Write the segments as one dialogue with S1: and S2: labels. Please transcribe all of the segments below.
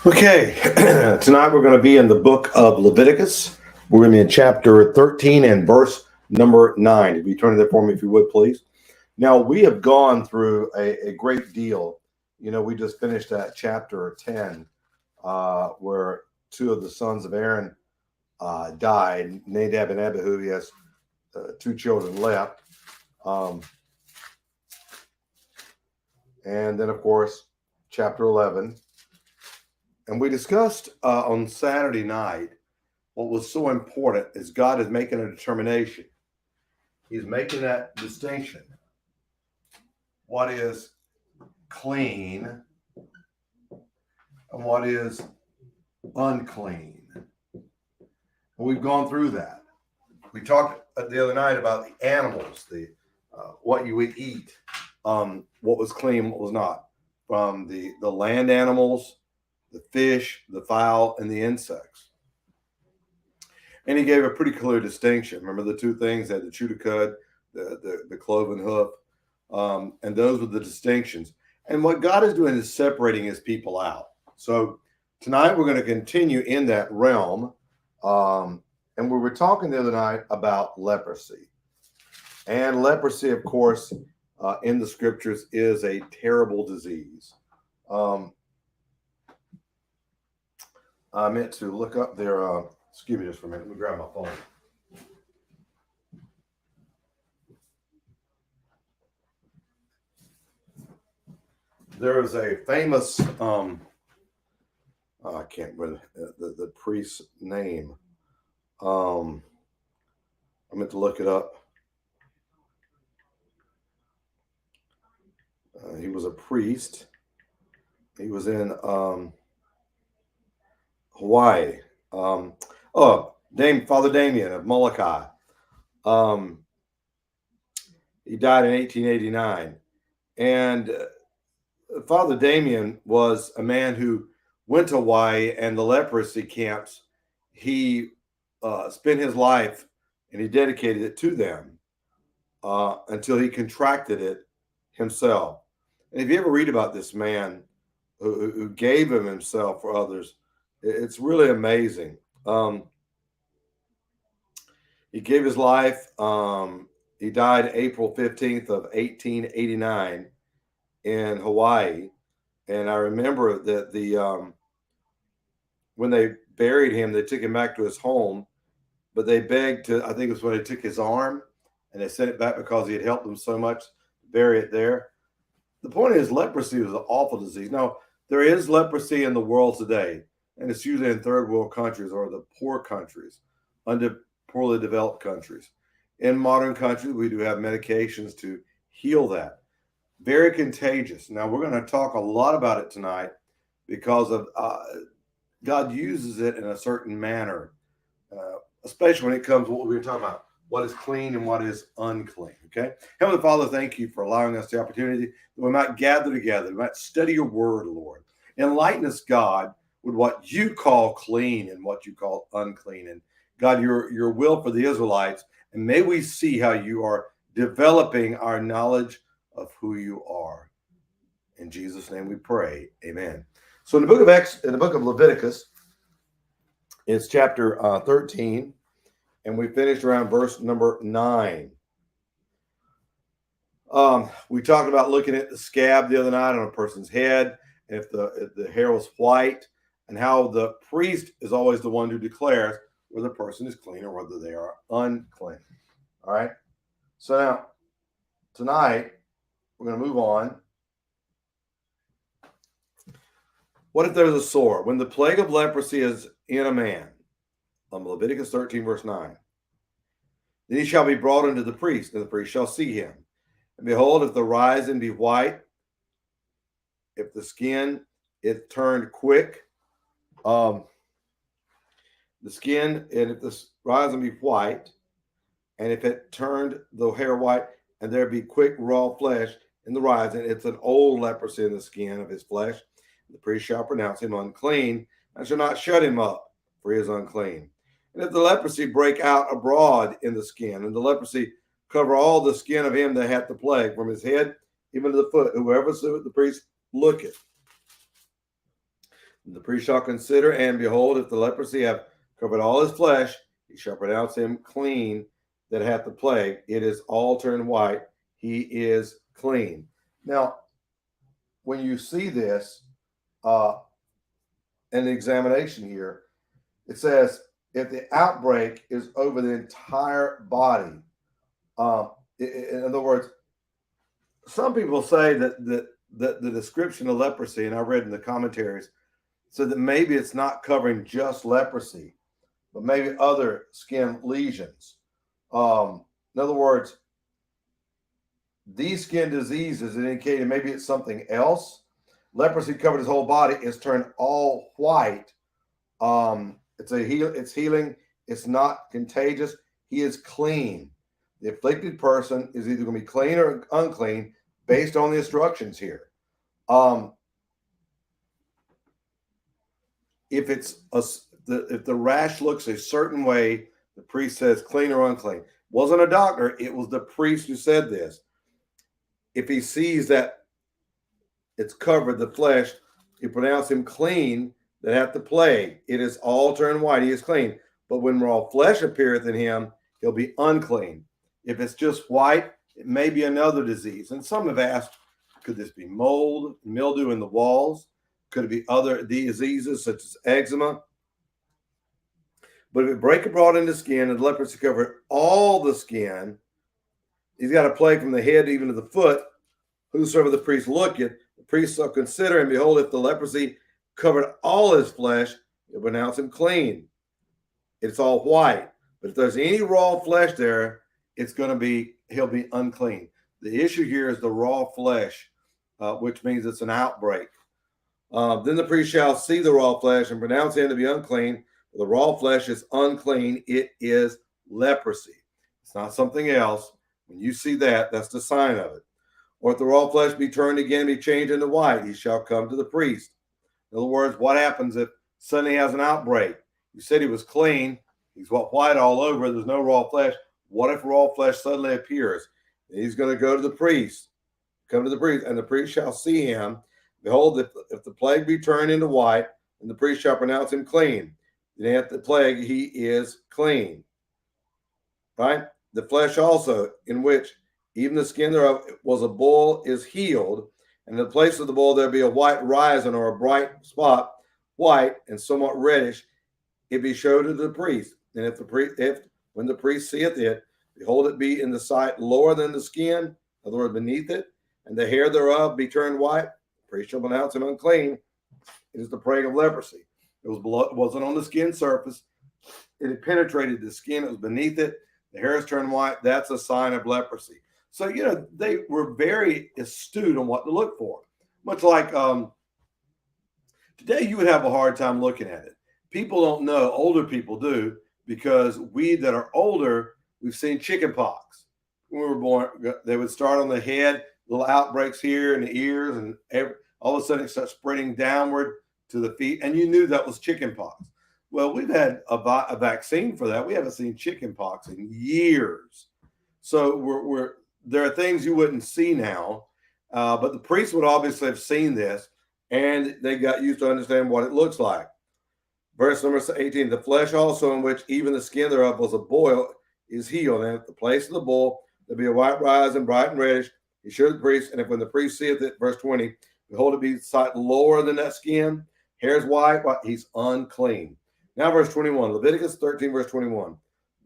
S1: Okay, tonight we're going to be in the book of Leviticus. We're going to be in chapter 13 and verse number 9. If you turn there for me, if you would, please. Now, we have gone through a great deal. You know, we just finished that chapter 10, where two of the sons of Aaron died, Nadab and Abihu. He has two children left. And then, of course, chapter 11. And we discussed on Saturday night what was so important is God is making a determination. He's making that distinction. What is clean and what is unclean. And we've gone through that. We talked the other night about the animals, the what you would eat, what was clean, what was not, from the land animals, the fish, the fowl, and the insects. And he gave a pretty clear distinction. Remember the two things, that the chudicud, the cloven hoof, and those were the distinctions. And what God is doing is separating his people out. So tonight we're going to continue in that realm. And we were talking the other night about leprosy. And leprosy, of course, in the scriptures is a terrible disease. I meant to look up their, excuse me just for a minute. Let me grab my phone. There is a famous, I can't remember the priest's name. I meant to look it up. He was a priest. He was in Hawaii. Father Damien of Molokai. He died in 1889. And Father Damien was a man who went to Hawaii and the leprosy camps. He spent his life and he dedicated it to them until he contracted it himself. And if you ever read about this man who gave of himself for others, it's really amazing. He gave his life. He died April 15th of 1889 in Hawaii. And I remember that when they buried him, they took him back to his home, but they begged to, I think it was when they took his arm and they sent it back because he had helped them so much to bury it there. The point is, leprosy was an awful disease. Now, there is leprosy in the world today, and it's usually in third world countries or the poor countries, under poorly developed countries. In modern countries, we do have medications to heal that. Very contagious. Now, we're going to talk a lot about it tonight because of God uses it in a certain manner, especially when it comes to what we were talking about, what is clean and what is unclean, okay? Heavenly Father, thank you for allowing us the opportunity that we might gather together, we might study your word, Lord. Enlighten us, God, with what you call clean and what you call unclean. And God, your will for the Israelites, and may we see how you are developing our knowledge of who you are. In Jesus' name we pray, amen. So in the book of Leviticus, it's chapter 13, and we finished around verse number 9. We talked about looking at the scab the other night on a person's head, if the hair was white, and how the priest is always the one who declares whether the person is clean or whether they are unclean. All right. So now, tonight, we're going to move on. What if there's a sore? When the plague of leprosy is in a man, Leviticus 13, verse 9, then he shall be brought unto the priest, and the priest shall see him. And behold, if the rising be white, if the skin is turned quick, the skin, and if the rising be white, and if it turned the hair white, and there be quick raw flesh in the rising, it's an old leprosy in the skin of his flesh. The priest shall pronounce him unclean, and shall not shut him up, for he is unclean. And if the leprosy break out abroad in the skin, and the leprosy cover all the skin of him that hath the plague, from his head even to the foot, whoever the priest looketh, The priest shall consider, and behold, if the leprosy have covered all his flesh, he shall pronounce him clean that hath the plague. It is all turned white. He is clean. Now, when you see this in the examination here, it says if the outbreak is over the entire body, in other words, some people say that the description of leprosy, and I read in the commentaries, said that maybe it's not covering just leprosy, but maybe other skin lesions. In other words, these skin diseases indicated maybe it's something else. Leprosy covered his whole body. It's turned all white. It's healing. It's not contagious. He is clean. The afflicted person is either going to be clean or unclean based on the instructions here. If the rash looks a certain way, the priest says clean or unclean. It wasn't a doctor. It was the priest who said this. If he sees that it's covered the flesh, he pronounced him clean that hath the plague. It is all turned white. He is clean. But when raw flesh appeareth in him, he'll be unclean. If it's just white, it may be another disease. And some have asked, could this be mold, mildew in the walls? Could it be other diseases such as eczema? But if it break abroad in the skin and the leprosy covered all the skin, he's got a plague from the head even to the foot. Whosoever the priest looketh, the priest shall consider, and behold, if the leprosy covered all his flesh, he'll pronounce him clean. It's all white. But if there's any raw flesh there, he'll be unclean. The issue here is the raw flesh, which means it's an outbreak. Then the priest shall see the raw flesh and pronounce him to be unclean. The raw flesh is unclean. It is leprosy. It's not something else. When you see that, that's the sign of it. Or if the raw flesh be turned again and be changed into white, he shall come to the priest. In other words, what happens if suddenly he has an outbreak? You said he was clean. He's white all over. There's no raw flesh. What if raw flesh suddenly appears? And he's going to go to the priest. Come to the priest, and the priest shall see him. Behold, if the plague be turned into white, and the priest shall pronounce him clean. Then at the plague, he is clean. Right? The flesh also, in which even the skin thereof was a bull, is healed. And in the place of the bull, there be a white rising or a bright spot, white and somewhat reddish. It be showed to the priest. And when the priest seeth it, behold, it be in the sight lower than the skin, in other words, beneath it, and the hair thereof be turned white, the priest shall pronounce him unclean. It is the plague of leprosy. It wasn't on the skin surface. It had penetrated the skin. It was beneath it. The hair is turned white. That's a sign of leprosy. So, they were very astute on what to look for. Much like today, you would have a hard time looking at it. People don't know. Older people do, because we that are older, we've seen chicken pox. When we were born, they would start on the head, little outbreaks here in the ears, and all of a sudden it starts spreading downward to the feet, and you knew that was chicken pox. Well, we've had a vaccine for that. We haven't seen chicken pox in years. So there are things you wouldn't see now, but the priests would obviously have seen this, and they got used to understand what it looks like. Verse number 18, the flesh also in which even the skin thereof was a boil is healed. And at the place of the bull, there be a white rising, bright and reddish. He showed the priest, and if when the priest seeth it, verse 20, behold, it be sight lower than that skin, hair is white, he's unclean. Now, verse 21, Leviticus 13, verse 21.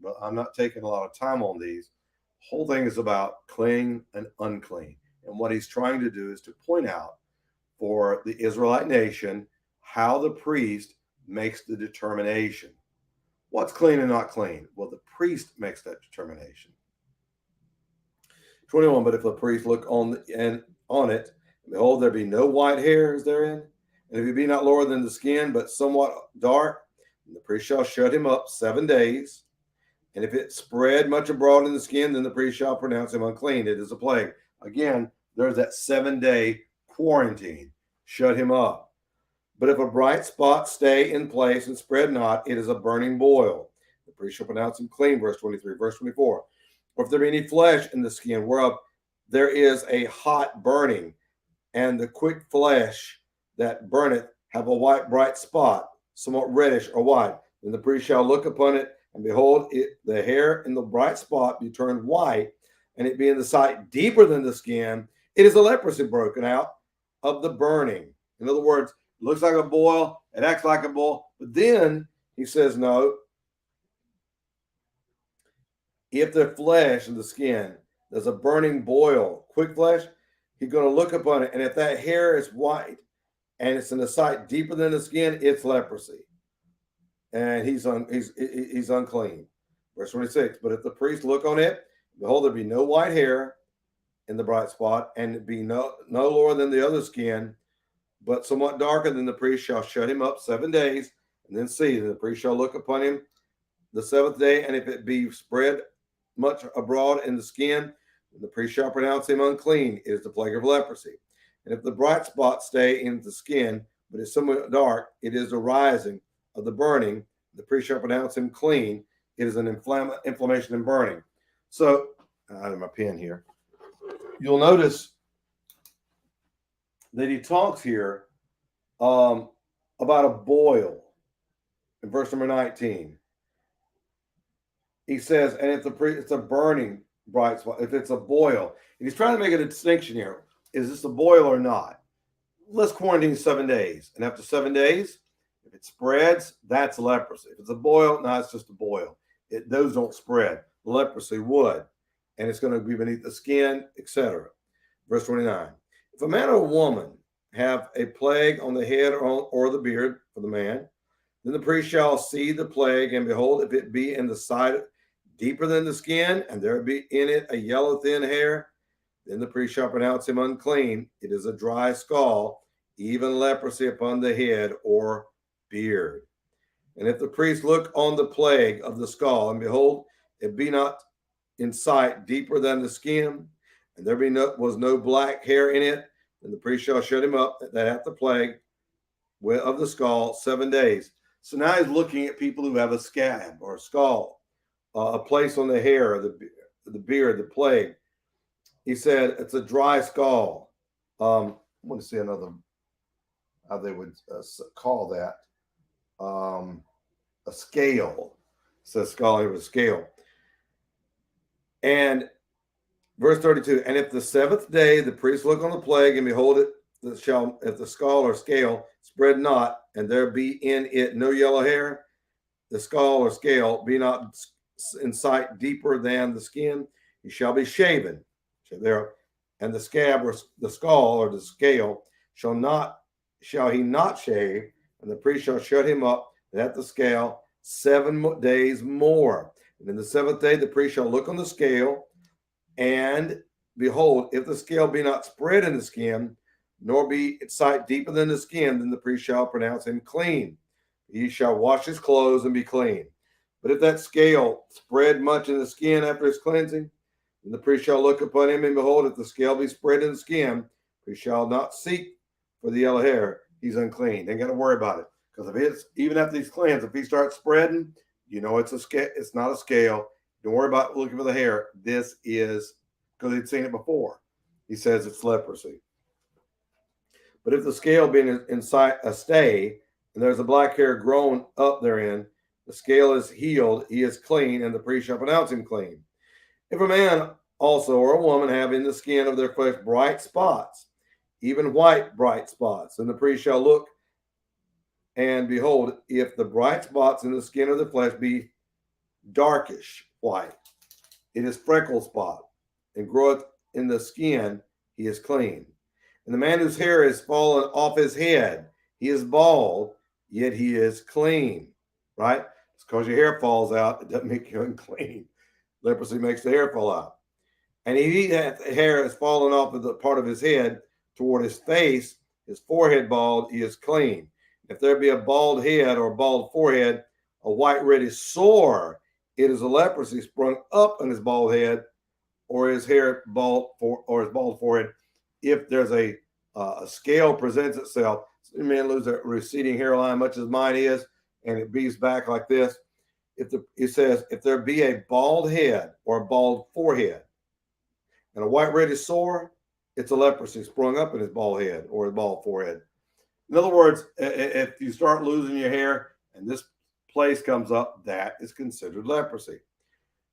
S1: But I'm not taking a lot of time on these. The whole thing is about clean and unclean. And what he's trying to do is to point out for the Israelite nation how the priest makes the determination. What's clean and not clean? Well, the priest makes that determination. 21, but if the priest look on it, behold, there be no white hairs therein, and if he be not lower than the skin, but somewhat dark, the priest shall shut him up 7 days. And if it spread much abroad in the skin, then the priest shall pronounce him unclean. It is a plague. Again, there's that 7-day quarantine. Shut him up. But if a bright spot stay in place and spread not, it is a burning boil. The priest shall pronounce him clean, verse 23. Verse 24. Or if there be any flesh in the skin, whereof there is a hot burning, and the quick flesh that burneth have a white bright spot, somewhat reddish or white, then the priest shall look upon it, and behold, the hair in the bright spot be turned white, and it be in the sight deeper than the skin. It is a leprosy broken out of the burning. In other words, it looks like a boil, it acts like a boil, but then he says, no, if the flesh and the skin, there's a burning boil, quick flesh, he's going to look upon it, and if that hair is white and it's in the sight deeper than the skin, it's leprosy, and he's unclean. Verse 26. But if the priest look on it, behold, there be no white hair in the bright spot, and it be no lower than the other skin, but somewhat darker, than the priest shall shut him up 7 days, and then see. Then the priest shall look upon him the seventh day, and if it be spread much abroad in the skin, the priest shall pronounce him unclean. It is the plague of leprosy. And if the bright spot stay in the skin, but is somewhat dark, it is the rising of the burning. The priest shall pronounce him clean. It is an inflammation and burning. So, I have my pen here. You'll notice that he talks here about a boil in verse number 19. He says, and if it's a burning bright spot, if it's a boil, and he's trying to make a distinction here. Is this a boil or not? Let's quarantine 7 days. And after 7 days, if it spreads, that's leprosy. If it's a boil, no, it's just a boil. Those don't spread. Leprosy would. And it's going to be beneath the skin, etc. Verse 29. If a man or a woman have a plague on the head or the beard for the man, then the priest shall see the plague, and behold, if it be in the side deeper than the skin, and there be in it a yellow thin hair, then the priest shall pronounce him unclean. It is a dry scall, even leprosy upon the head or beard. And if the priest look on the plague of the skull, and behold, it be not in sight deeper than the skin, and there was no black hair in it, then the priest shall shut him up that hath the plague of the skull 7 days. So now he's looking at people who have a scab or a skull, a place on the hair, or the beard, the plague. He said it's a dry skull. I want to see another, how they would call that. A scale. It says skull, it was a scale. And verse 32, and if the seventh day the priest look on the plague, and behold it, if the skull or scale spread not, and there be in it no yellow hair, the skull or scale be not in sight deeper than the skin, he shall be shaven. There, and the scab or the skull or the scale shall he not shave, and the priest shall shut him up at the scale 7 days more. And in the seventh day the priest shall look on the scale, and behold, if the scale be not spread in the skin, nor be its sight deeper than the skin, then the priest shall pronounce him clean. He shall wash his clothes and be clean. But if that scale spread much in the skin after his cleansing, then the priest shall look upon him, and behold, if the scale be spread in the skin, he shall not seek for the yellow hair. He's unclean. Ain't got to worry about it. Because if it's, even after he's cleansed, if he starts spreading, you know it's not a scale. Don't worry about looking for the hair. This is, because he'd seen it before. He says it's leprosy. But if the scale be inside a stay, and there's a black hair grown up therein, the scale is healed, he is clean, and the priest shall pronounce him clean. If a man also or a woman have in the skin of their flesh bright spots, even white bright spots, then the priest shall look, and behold, if the bright spots in the skin of the flesh be darkish white, it is freckle spot, and groweth in the skin, he is clean. And the man whose hair is fallen off his head, he is bald, yet he is clean. Right? It's because your hair falls out, it doesn't make you unclean. Leprosy makes the hair fall out. And if that hair is fallen off of the part of his head toward his face, his forehead bald, he is clean. If there be a bald head or a bald forehead, a white reddish sore, it is a leprosy sprung up on his bald head, or his hair bald or his bald forehead. If there's a scale presents itself, so a man loses a receding hairline, much as mine is, and it bees back like this. It says, if there be a bald head or a bald forehead and a white reddish sore, it's a leprosy sprung up in his bald head or his bald forehead. In other words, if you start losing your hair and this place comes up, that is considered leprosy.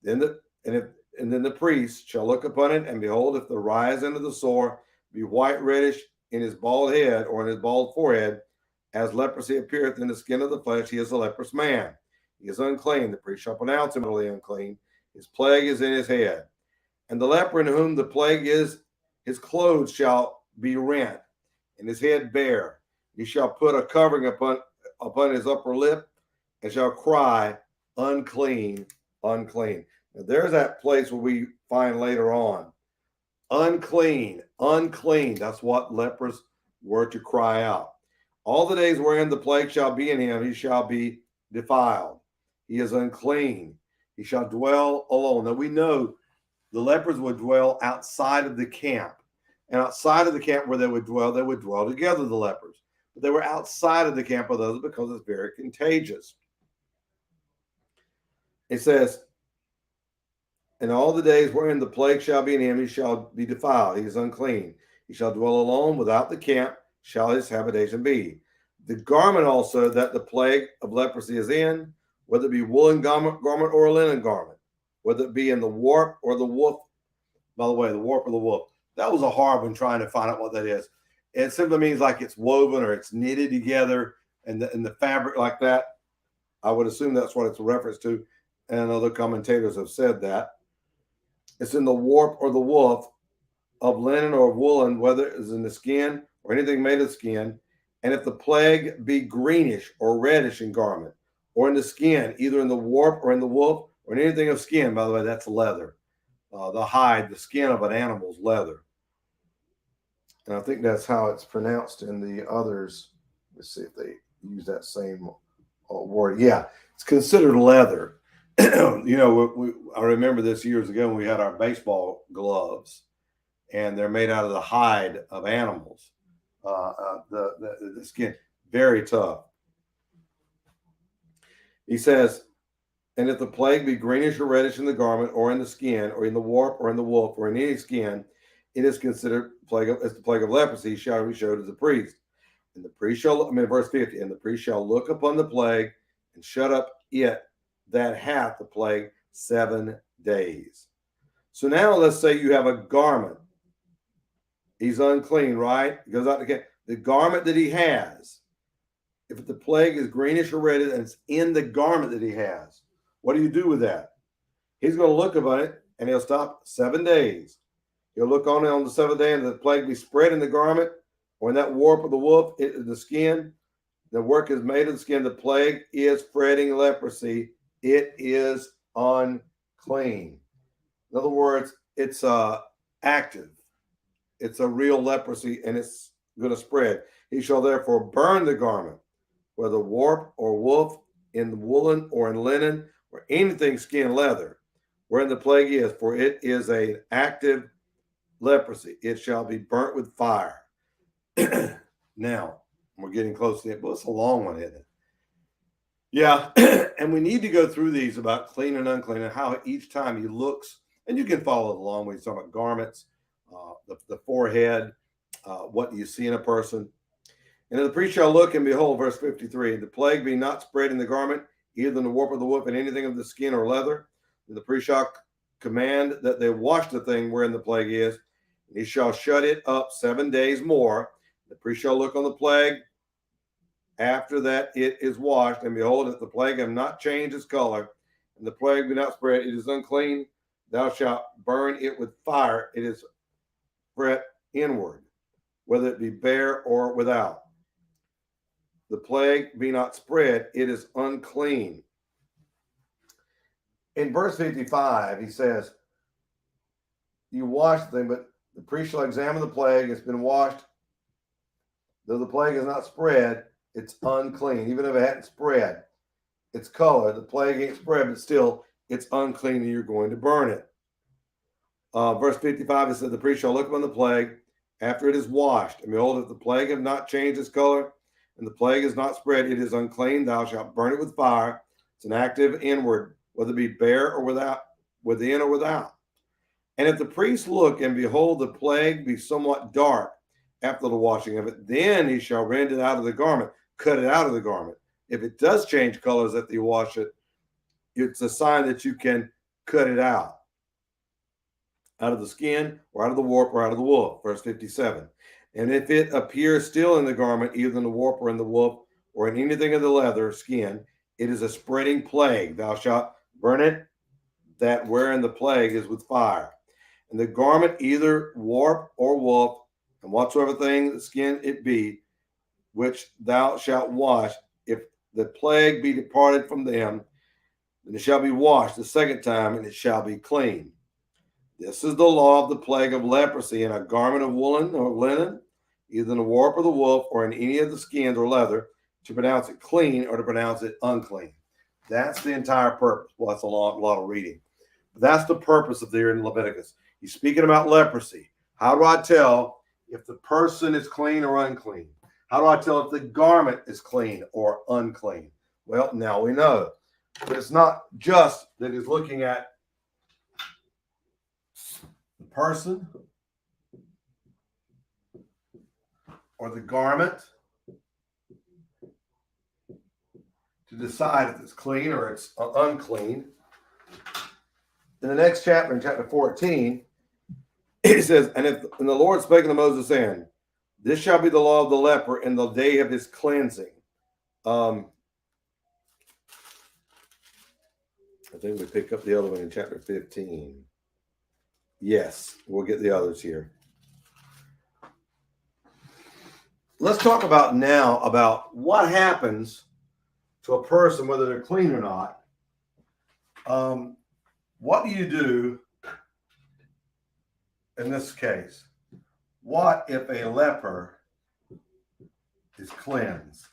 S1: Then the and if and then the priest shall look upon it, and behold, if the rise of the sore be white reddish in his bald head or in his bald forehead, as leprosy appeareth in the skin of the flesh, he is a leprous man. He is unclean. The priest shall pronounce him utterly unclean. His plague is in his head. And the leper in whom the plague is, his clothes shall be rent, and his head bare. He shall put a covering upon his upper lip, and shall cry, unclean, unclean. Now, there's that place where we find later on, unclean, unclean. That's what lepers were to cry out. All the days wherein the plague shall be in him, he shall be defiled. He is unclean. He shall dwell alone. Now we know the lepers would dwell outside of the camp. And outside of the camp where they would dwell together, the lepers. But they were outside of the camp of others because it's very contagious. It says, in all the days wherein the plague shall be in him, he shall be defiled. He is unclean. He shall dwell alone without the camp, shall his habitation be. The garment also that the plague of leprosy is in, whether it be woolen garment or a linen garment, whether it be in the warp or the woof. By the way, the warp or the woof. That was a hard one trying to find out what that is. It simply means like it's woven or it's knitted together and the fabric like that. I would assume that's what it's a reference to. And other commentators have said that. It's in the warp or the woof of linen or woolen, whether it's in the skin or anything made of skin. And if the plague be greenish or reddish in garment or in the skin, either in the warp or in the woof or in anything of skin, by the way, that's leather. The hide, the skin of an animal's leather. And I think that's how it's pronounced in the others. Let's see if they use that same word. Yeah, it's considered leather. I remember this years ago when we had our baseball gloves, and they're made out of the hide of animals. The skin, very tough. He says, and if the plague be greenish or reddish in the garment or in the skin or in the warp or in the woof or in any skin, it is considered the plague of leprosy, shall be showed to the priest. And the priest shall, verse 50, and the priest shall look upon the plague and shut up it that hath the plague 7 days. So now let's say you have a garment. He's unclean, right? He goes out to get the garment that he has. If the plague is greenish or reddish and it's in the garment that he has, what do you do with that? He's going to look upon it and he'll stop 7 days. He'll look on it on the 7th day, and the plague be spread in the garment or in that warp of the woof, the skin. The work is made of the skin. The plague is spreading leprosy. It is unclean. In other words, it's active. It's a real leprosy, and it's going to spread. He shall therefore burn the garment, whether warp or woof, in woolen or in linen, or anything skin leather, wherein the plague is, for it is an active leprosy. It shall be burnt with fire. Now, we're getting close to it, but it's a long one, isn't it? Yeah, and we need to go through these about clean and unclean and how each time he looks, and you can follow along when he's talking about garments, the forehead, what you see in a person. And the priest shall look, and behold, verse 53, the plague be not spread in the garment, either in the warp of the woof and anything of the skin or leather. And the priest shall command that they wash the thing wherein the plague is, and he shall shut it up 7 days more. The priest shall look on the plague after that it is washed, and behold, if the plague have not changed its color, and the plague be not spread, it is unclean. Thou shalt burn it with fire. It is spread inward, whether it be bare or without. The plague be not spread, it is unclean. In verse 55, he says, you wash the thing, but the priest shall examine the plague. It's been washed. Though the plague is not spread, it's unclean. Even if it hadn't spread its color, the plague ain't spread, but still it's unclean, and you're going to burn it. Verse 55, it said, the priest shall look upon the plague after it is washed. And behold, if the plague have not changed its color, and the plague is not spread, it is unclean. Thou shalt burn it with fire. It's an active inward, whether it be bare or without, within or without. And if the priest look, and behold, the plague be somewhat dark, after the washing of it. Then he shall rend it out of the garment, cut it out of the garment. If it does change colors after you wash it, it's a sign that you can cut it out of the skin, or out of the warp, or out of the wool. Verse 57. And if it appears still in the garment, either in the warp or in the woof, or in anything of the leather skin, it is a spreading plague. Thou shalt burn it, that wherein the plague is with fire. And the garment, either warp or woof, and whatsoever thing the skin it be, which thou shalt wash, if the plague be departed from them, then it shall be washed the second time, and it shall be clean. This is the law of the plague of leprosy in a garment of woolen or linen, either in the warp or the woof, or in any of the skins or leather, to pronounce it clean or to pronounce it unclean. That's the entire purpose. Well, that's a lot of reading. But that's the purpose of there in Leviticus. He's speaking about leprosy. How do I tell if the person is clean or unclean? How do I tell if the garment is clean or unclean? Well, now we know. But it's not just that he's looking at the person or the garment to decide if it's clean or it's unclean. In the next chapter, in chapter 14, it says, and the Lord spake unto Moses, saying, this shall be the law of the leper in the day of his cleansing. I think we pick up the other one in chapter 15. Yes, we'll get the others here. Let's talk about now about what happens to a person, whether they're clean or not. What do you do in this case? What if a leper is cleansed?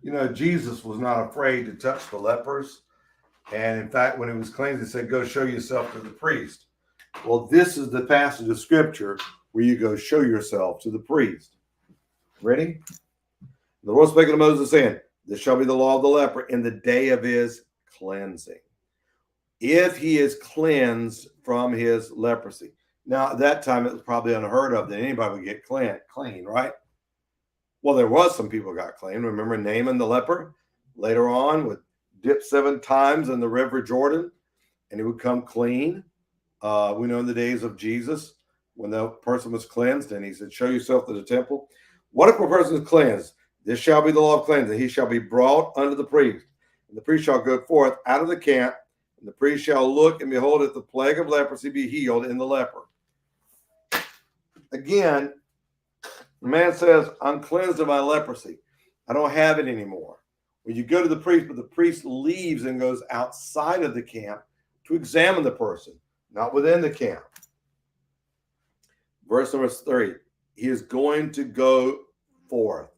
S1: You know, Jesus was not afraid to touch the lepers. And in fact, when he was cleansed, he said, go show yourself to the priest. Well, this is the passage of scripture where you go show yourself to the priest. Ready? The Lord spake unto Moses, saying, this shall be the law of the leper in the day of his cleansing, if he is cleansed from his leprosy. Now, at that time, it was probably unheard of that anybody would get clean, right? Well, there was some people got clean. Remember Naaman the leper? Later on, would dip 7 times in the river Jordan, and he would come clean. We know in the days of Jesus, when the person was cleansed, and he said, show yourself to the temple. What if a person is cleansed? This shall be the law of cleansing. He shall be brought unto the priest. And the priest shall go forth out of the camp, and the priest shall look, and behold, if the plague of leprosy be healed in the leper. Again, the man says, I'm cleansed of my leprosy. I don't have it anymore. When you go to the priest, but the priest leaves and goes outside of the camp to examine the person, not within the camp. Verse number 3, he is going to go forth.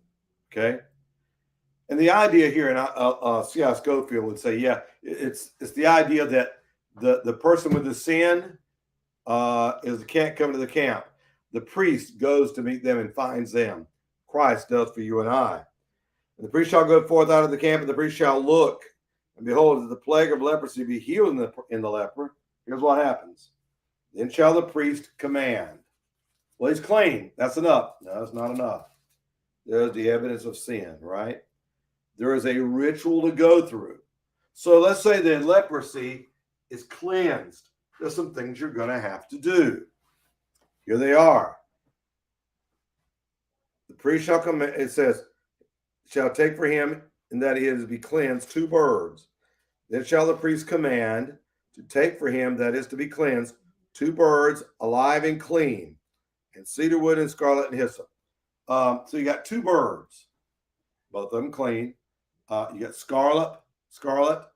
S1: Okay? And the idea here, and C.I. Scofield would say, yeah, it's the idea that the person with the sin can't come to the camp. The priest goes to meet them and finds them. Christ does for you and I. And the priest shall go forth out of the camp, and the priest shall look, and behold, if the plague of leprosy be healed in the leper, here's what happens. Then shall the priest command. Well, he's clean. That's enough. No, that's not enough. There's the evidence of sin, right? There is a ritual to go through. So let's say that leprosy is cleansed. There's some things you're going to have to do. Here they are. The priest shall come, it says, shall take for him, and that he is to be cleansed, 2 birds. Then shall the priest command to take for him, that is to be cleansed, 2 birds, alive and clean, and cedar wood and scarlet and hyssop. So you got 2 birds, both of them clean. You got scarlet,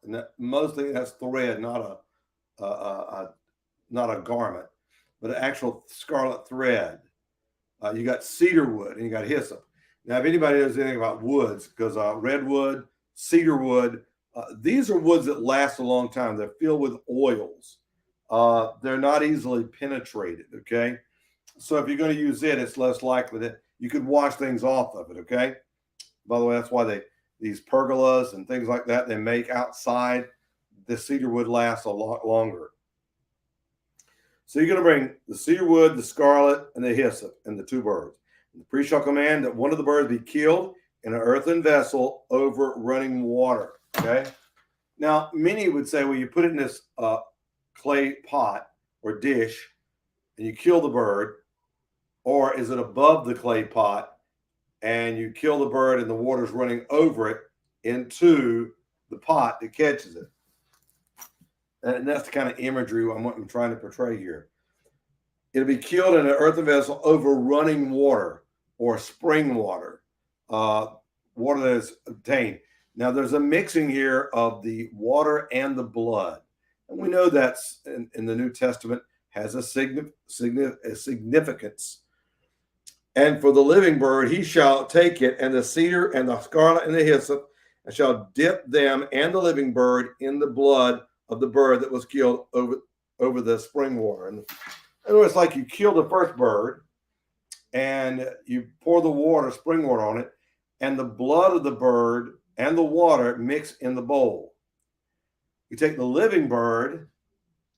S1: and that mostly that's thread, not a garment, but an actual scarlet thread. You got cedar wood and you got hyssop. Now, if anybody knows anything about woods, because redwood, cedar wood, these are woods that last a long time. They're filled with oils. They're not easily penetrated, okay? So if you're going to use it, it's less likely that you could wash things off of it, okay? By the way, that's why these pergolas and things like that they make outside, the cedar wood lasts a lot longer. So you're going to bring the cedar wood, the scarlet, and the hyssop, and the 2 birds. And the priest shall command that one of the birds be killed in an earthen vessel over running water. Okay. Now, many would say, well, you put it in this clay pot or dish, and you kill the bird, or is it above the clay pot and you kill the bird and the water's running over it into the pot that catches it? And that's the kind of imagery I'm trying to portray here. It'll be killed in an earthen vessel over running water or spring water, water that is obtained. Now, there's a mixing here of the water and the blood. And we know that's in the New Testament has a significance. And for the living bird, he shall take it, and the cedar and the scarlet and the hyssop, and shall dip them and the living bird in the blood of the bird that was killed over the spring water. And it's like you kill the first bird, and you pour the water, spring water on it, and the blood of the bird and the water mix in the bowl. You take the living bird,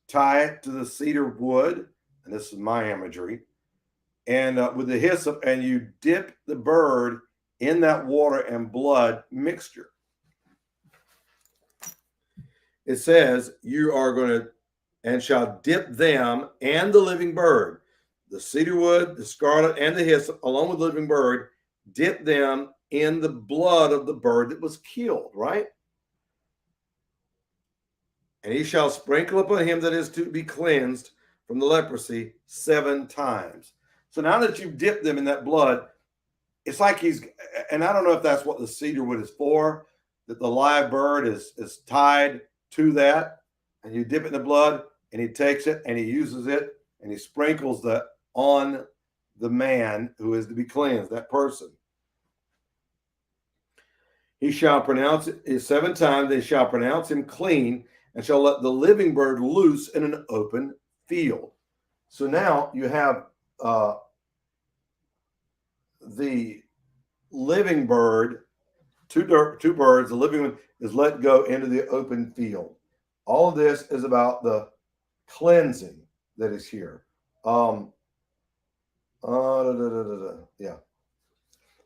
S1: tie it to the cedar wood, and this is my imagery, and with the hyssop, and you dip the bird in that water and blood mixture. It says you are going to, and shall dip them and the living bird, the cedar wood, the scarlet, and the hyssop, along with the living bird, dip them in the blood of the bird that was killed, right? And he shall sprinkle upon him that is to be cleansed from the leprosy 7 times. So now that you've dipped them in that blood, it's like he's, and I don't know if that's what the cedar wood is for, that the live bird is tied to that, and you dip it in the blood, and he takes it and he uses it and he sprinkles that on the man who is to be cleansed, that person. He shall pronounce it 7 times, they shall pronounce him clean, and shall let the living bird loose in an open field. So now you have the living bird, two birds, the living one is let go into the open field. All of this is about the cleansing that is here. Yeah.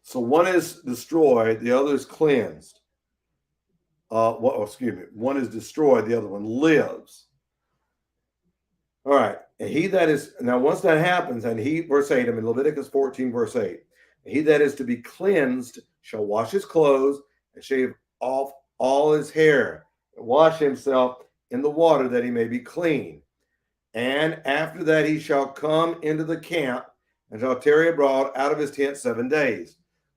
S1: So one is destroyed, the other is cleansed. One is destroyed, the other one lives. All right. And he that is, now once that happens, and he, verse 8, in Leviticus 14, verse 8, he that is to be cleansed shall wash his clothes and shave off all his hair and wash himself in the water that he may be clean. And after that he shall come into the camp and shall tarry abroad out of his tent 7 days.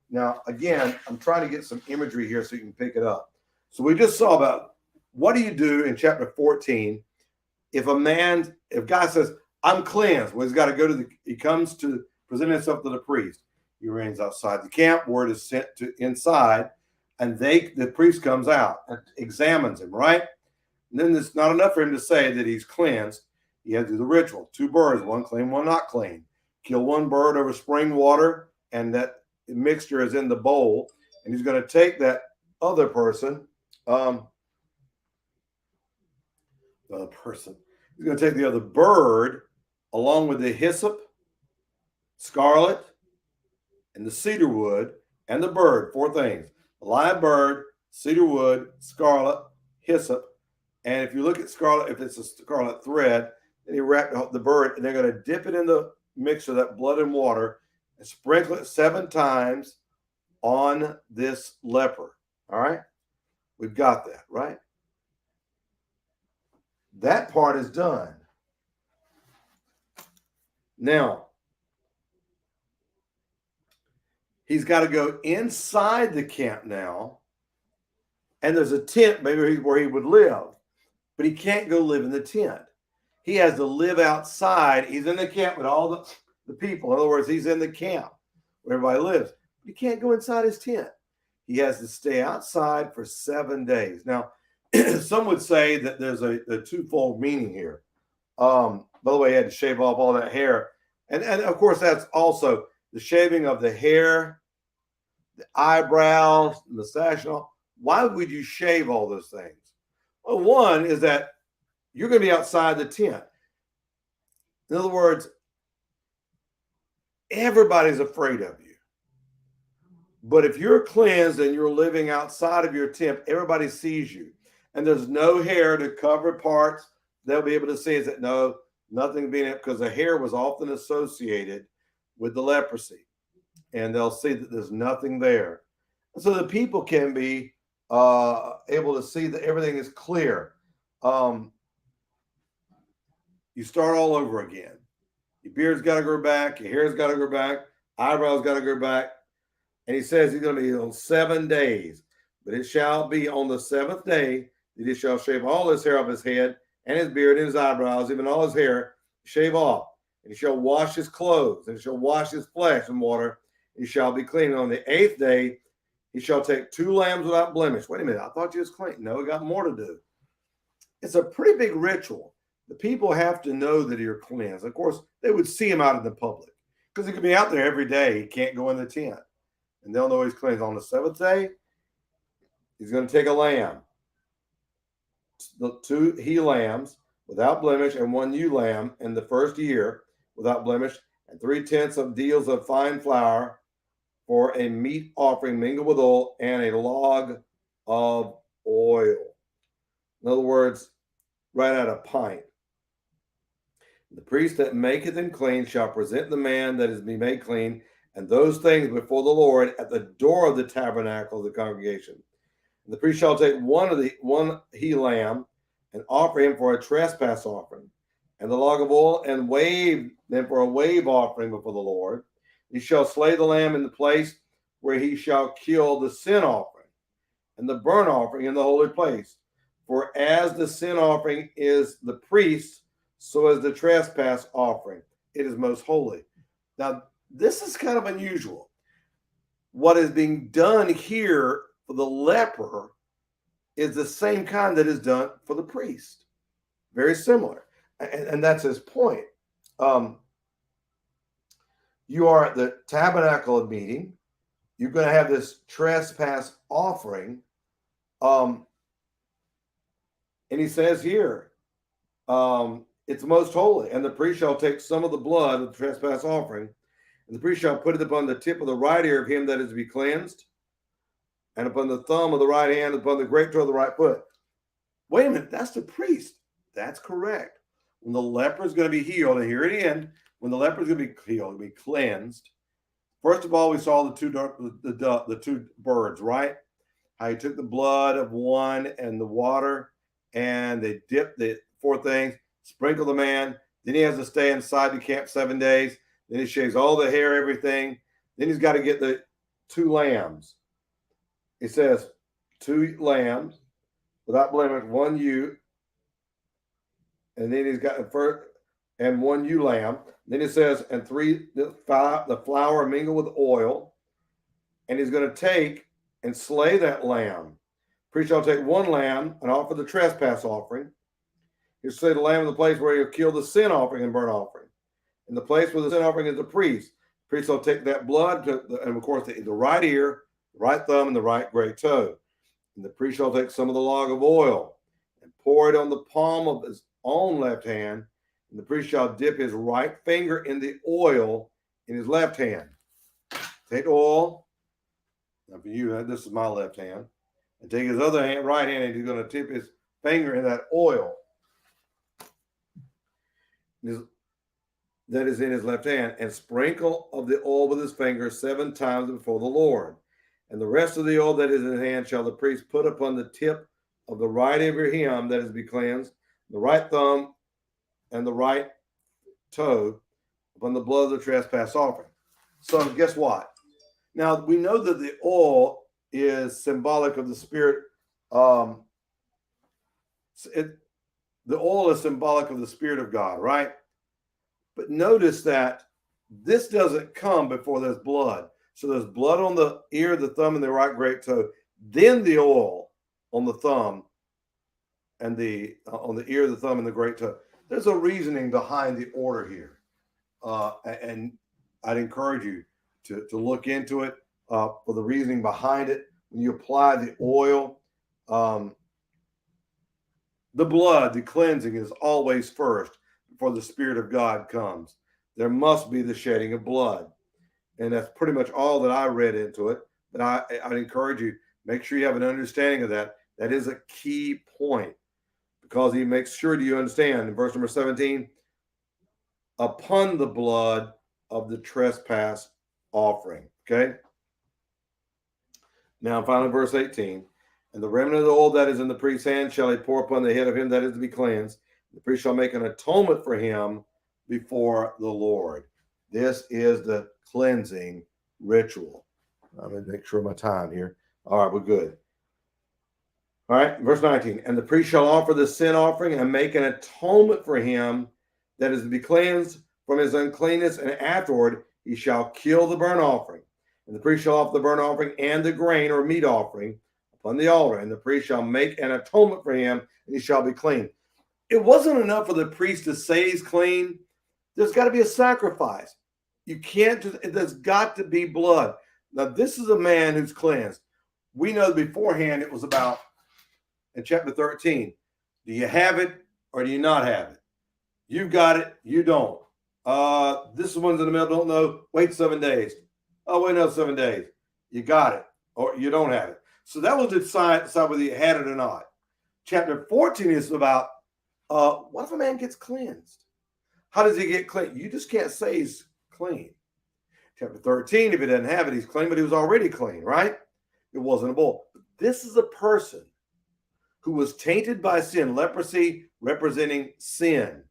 S1: Now, again, I'm trying to get some imagery here so you can pick it up. So we just saw about what do you do in chapter 14 if God says, I'm cleansed. Well, he's got to go to he comes to present himself to the priest. He remains outside the camp, word is sent to inside, and the priest comes out and examines him, right? And then it's not enough for him to say that he's cleansed. He has to do the ritual. 2 birds, one clean, one not clean. Kill 1 bird over spring water, and that mixture is in the bowl. And he's going to take that other person, he's going to take the other bird along with the hyssop, scarlet, and the cedar wood, and the bird. 4 things: a live bird, cedar wood, scarlet, hyssop. And if you look at scarlet, if it's a scarlet thread, then he wrapped the bird, and they're going to dip it in the mixture, that blood and water, and sprinkle it 7 times on this leper. All right? We've got that, right? That part is done. Now, he's got to go inside the camp now, and there's a tent maybe where he would live, but he can't go live in the tent. He has to live outside. He's in the camp with all the people. In other words, he's in the camp where everybody lives. He can't go inside his tent. He has to stay outside for 7 days. Now, some would say that there's a twofold meaning here. By the way, he had to shave off all that hair. And of course, that's also the shaving of the hair, the eyebrows, the mustache, and all. Why would you shave all those things? Well, one is that you're going to be outside the tent. In other words, everybody's afraid of you. But if you're cleansed and you're living outside of your tent, everybody sees you. And there's no hair to cover parts they'll be able to see. Is that no, nothing being it, because the hair was often associated with the leprosy. And they'll see that there's nothing there. And so the people can be able to see that everything is clear. You start all over again. Your beard's got to grow back. Your hair's got to grow back. Eyebrows got to grow back. And he says he's going to be on 7 days. But it shall be on the seventh day that he shall shave all his hair off his head and his beard and his eyebrows, even all his hair, shave off. And he shall wash his clothes, and he shall wash his flesh in water. He shall be clean. And on the 8th day, he shall take 2 lambs without blemish. Wait a minute, I thought you was clean. No, we got more to do. It's a pretty big ritual. The people have to know that you're cleansed. Of course, they would see him out in the public because he could be out there every day. He can't go in the tent. And they'll know he's cleansed. On the 7th day, he's going to take a lamb, 2 he lambs without blemish, and 1 ewe lamb in the first year without blemish, and 3/10 of deals of fine flour for a meat offering mingled with oil, and a log of oil. In other words, right out a pint. The priest that maketh him clean shall present the man that is be made clean, and those things before the Lord at the door of the tabernacle of the congregation. And the priest shall take one he lamb and offer him for a trespass offering, and the log of oil, and wave them for a wave offering before the Lord. He shall slay the lamb in the place where he shall kill the sin offering and the burnt offering in the holy place. For as the sin offering is the priest, so is the trespass offering. It is most holy. Now, this is kind of unusual. What is being done here for the leper is the same kind that is done for the priest. Very similar. And that's his point. You are at the tabernacle of meeting. You're going to have this trespass offering. And he says here, it's most holy. And the priest shall take some of the blood of the trespass offering, and the priest shall put it upon the tip of the right ear of him that is to be cleansed, and upon the thumb of the right hand, upon the great toe of the right foot. Wait a minute, that's the priest. That's correct. When the leper is going to be healed, and here at the end, when the leper is going to be healed, be cleansed. First of all, we saw the two birds, right? How he took the blood of one and the water, and they dipped the 4 things, sprinkle the man. Then he has to stay inside the camp 7 days. Then he shaves all the hair, everything. Then he's got to get the 2 lambs. He says 2 lambs without blemish, 1 ewe, and then he's got and 1 ewe lamb. Then he says, and the flour mingled with oil, and he's going to take and slay that lamb. Priest shall take 1 lamb and offer the trespass offering. He'll slay the lamb in the place where he'll kill the sin offering and burnt offering. In the place where the sin offering is the priest. The priest will take that blood, and of course the right ear, the right thumb, and the right great toe. And the priest shall take some of the log of oil and pour it on the palm of his own left hand. And the priest shall dip his right finger in the oil in his left hand. Take oil. Now for you, this is my left hand. And take his other hand, right hand, and he's going to dip his finger in that oil that is in his left hand, and sprinkle of the oil with his finger 7 times before the Lord. And the rest of the oil that is in his hand shall the priest put upon the tip of the right ear of him that is to be cleansed, the right thumb and the right toe upon the blood of the trespass offering. So guess what? Now we know that the oil is symbolic of the Spirit. The oil is symbolic of the Spirit of God, right? But notice that this doesn't come before there's blood. So there's blood on the ear, the thumb, and the right great toe. Then the oil on the thumb and on the ear, the thumb, and the great toe. There's a reasoning behind the order here. And I'd encourage you to look into it for the reasoning behind it. When you apply the oil, the blood, the cleansing is always first. before the Spirit of God comes. There must be the shedding of blood. And that's pretty much all that I read into it. But I'd encourage you, make sure you have an understanding of that. That is a key point, because he makes sure that you understand in verse number 17, upon the blood of the trespass offering. Okay. Now, finally, verse 18, and the remnant of the oil that is in the priest's hand shall he pour upon the head of him that is to be cleansed. The priest shall make an atonement for him before the Lord. This is the cleansing ritual. I'm going to make sure of my time here. All right, we're good. All right, verse 19, and the priest shall offer the sin offering and make an atonement for him that is to be cleansed from his uncleanness, and afterward he shall kill the burnt offering. And the priest shall offer the burnt offering and the grain or meat offering upon the altar, and the priest shall make an atonement for him, and he shall be clean. It wasn't enough for the priest to say he's clean. There's got to be a sacrifice. You can't just, there's got to be blood. Now, this is a man who's cleansed. We know beforehand it was about, in chapter 13, do you have it or do you not have it? You've got it, you don't. This one's in the middle, don't know, wait 7 days. Oh, wait another 7 days. You got it or you don't have it. So that was to decide whether you had it or not. Chapter 14 is about what if a man gets cleansed? How does he get clean? You just can't say he's clean. Chapter 13, if he doesn't have it, he's clean, but he was already clean, right? It wasn't a bull. This is a person who was tainted by sin, leprosy representing sin.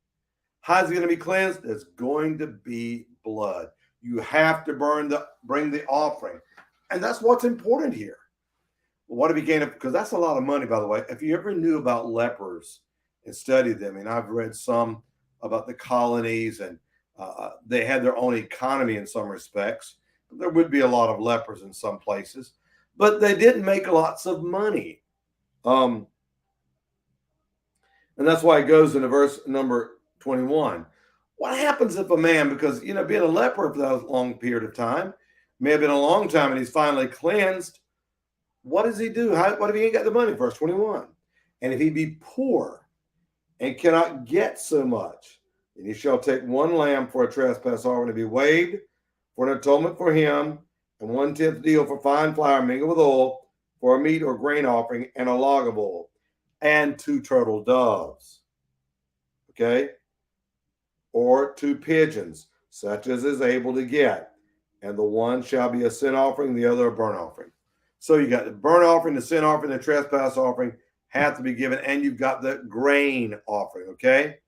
S1: How's he going to be cleansed? There's going to be blood. You have to bring the offering. And that's what's important here. What if he gained it? Because that's a lot of money, by the way. If you ever knew about lepers and studied them, and I've read some about the colonies, and they had their own economy in some respects. There would be a lot of lepers in some places, but they didn't make lots of money. And that's why it goes into verse number 21. What happens if a man, because, being a leper for that long period of time, may have been a long time, and he's finally cleansed. What does he do? What if he ain't got the money? Verse 21. And if he be poor and cannot get so much, then he shall take one lamb for a trespass offering to be waived for an atonement for him, and 1/10 deal for fine flour mingled with oil for a meat or grain offering, and a log of oil, and 2 turtle doves. Okay? Or 2 pigeons, such as is able to get. And the one shall be a sin offering, the other a burnt offering. So you got the burnt offering, the sin offering, the trespass offering have to be given, and you've got the grain offering, okay?